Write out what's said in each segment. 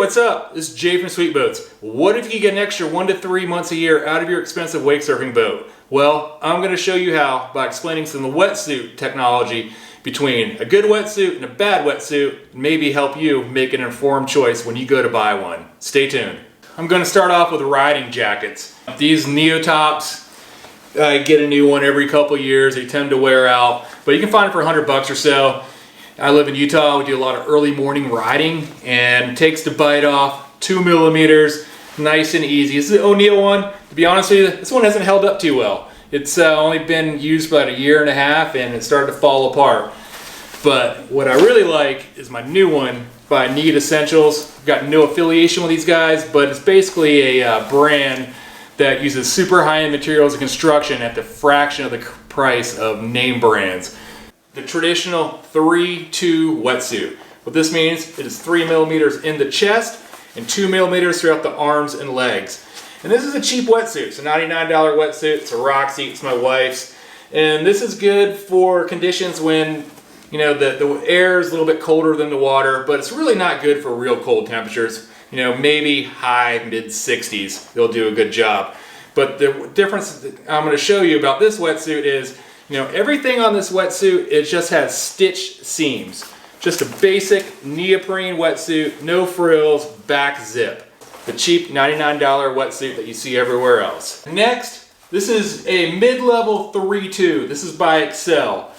What's up? This is Jay from Sweet Boats. What if you could get an extra 1 to 3 months a year out of your expensive wake surfing boat? Well, I'm going to show you how by explaining some of the wetsuit technology between a good wetsuit and a bad wetsuit, and maybe help you make an informed choice when you go to buy one. Stay tuned. I'm going to start off with riding jackets. These Neo Tops, I get a new one every couple years. They tend to wear out, but you can find it for $100 or so. I live in Utah. We do a lot of early morning riding, and it takes the bite off 2 millimeters, nice and easy. This is the O'Neill one. To be honest with you, this one hasn't held up too well. It's only been used for about 1.5 years, and it started to fall apart. But what I really like is my new one by Need Essentials. I've got no affiliation with these guys, but it's basically a brand that uses super high-end materials and construction at the fraction of the price of name brands. The traditional 3-2 wetsuit. What this means, it is 3 millimeters in the chest and 2 millimeters throughout the arms and legs. And this is a cheap wetsuit. It's a $99 wetsuit. It's a Roxy. It's my wife's. And this is good for conditions when, you know, the air is a little bit colder than the water, but it's really not good for real cold temperatures. You know, maybe high mid-60s. They'll do a good job. But the difference that I'm going to show you about this wetsuit is, you know, everything on this wetsuit, it just has stitched seams. Just a basic neoprene wetsuit, no frills, back zip. The cheap $99 wetsuit that you see everywhere else. Next, this is a mid-level 3-2. This is by Excel.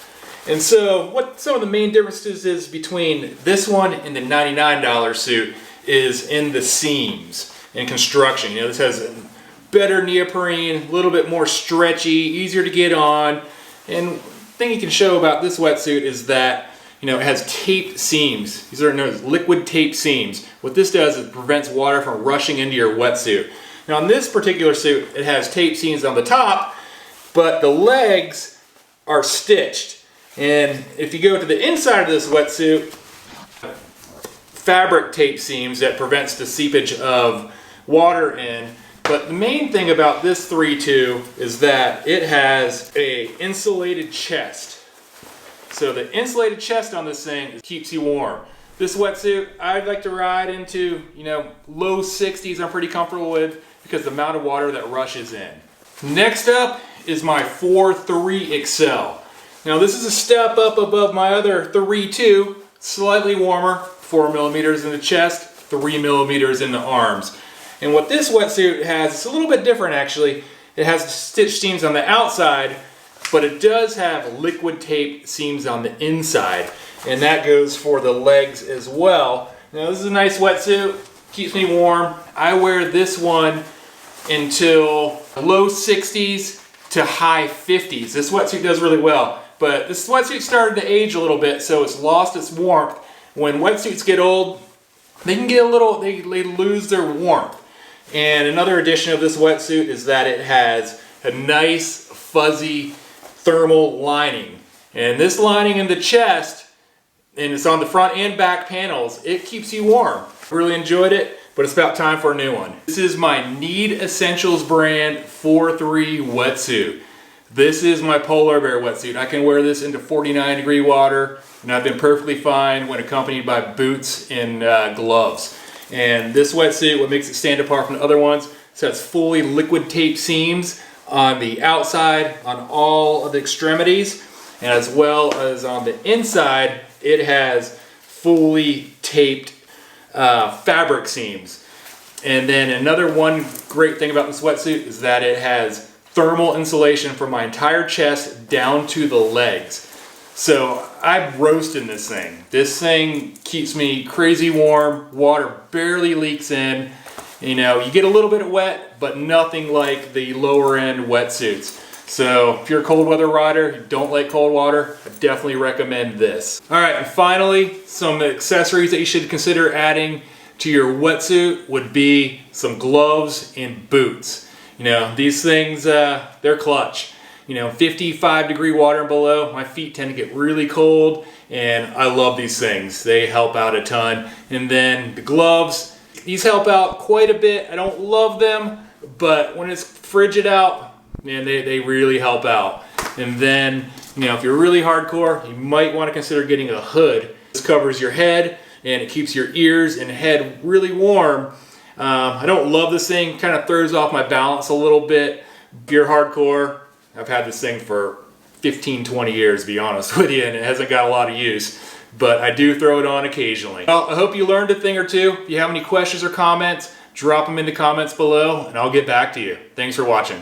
And so what some of the main differences is between this one and the $99 suit is in the seams and construction. You know, this has better neoprene, a little bit more stretchy, easier to get on. And the thing you can show about this wetsuit is that, you know, it has taped seams. These are known as liquid tape seams. What this does is it prevents water from rushing into your wetsuit. Now on this particular suit, it has tape seams on the top, but the legs are stitched. And if you go to the inside of this wetsuit, fabric tape seams that prevents the seepage of water in. But the main thing about this 3-2 is that it has a insulated chest. So the insulated chest on this thing keeps you warm. This wetsuit, I'd like to ride into, you know, low 60s I'm pretty comfortable with because of the amount of water that rushes in. Next up is my 4-3 Excel. Now this is a step up above my other 3-2, slightly warmer, 4 millimeters in the chest, 3 millimeters in the arms. And what this wetsuit has, it's a little bit different actually. It has stitched seams on the outside, but it does have liquid tape seams on the inside. And that goes for the legs as well. Now this is a nice wetsuit, keeps me warm. I wear this one until low 60s to high 50s. This wetsuit does really well, but this wetsuit started to age a little bit, so it's lost its warmth. When wetsuits get old, they can get a little, they lose their warmth. And another addition of this wetsuit is that it has a nice fuzzy thermal lining. And this lining in the chest, and it's on the front and back panels, it keeps you warm. I really enjoyed it, but it's about time for a new one. This is my Need Essentials brand 4-3 wetsuit. This is my polar bear wetsuit. I can wear this into 49-degree water, and I've been perfectly fine when accompanied by boots and gloves. And this wetsuit, what makes it stand apart from the other ones, is it has fully liquid tape seams on the outside, on all of the extremities, and as well as on the inside, it has fully taped fabric seams. And then another one great thing about this wetsuit is that it has thermal insulation from my entire chest down to the legs. So I'm roasting this thing. This thing keeps me crazy warm. Water barely leaks in. You know, you get a little bit of wet, but nothing like the lower end wetsuits. So if you're a cold weather rider, you don't like cold water, I definitely recommend this. All right, and finally, some accessories that you should consider adding to your wetsuit would be some gloves and boots. You know, these things, they're clutch. You know, 55-degree water and below, my feet tend to get really cold, and I love these things. They help out a ton. And then the gloves, these help out quite a bit. I don't love them, but when it's frigid out, man, they really help out. And then, you know, if you're really hardcore, you might want to consider getting a hood. This covers your head, and it keeps your ears and head really warm. I don't love this thing, kind of throws off my balance a little bit. If you're hardcore, I've had this thing for 15-20 years, to be honest with you, and it hasn't got a lot of use, but I do throw it on occasionally. Well, I hope you learned a thing or two. If you have any questions or comments, drop them in the comments below and I'll get back to you. Thanks for watching.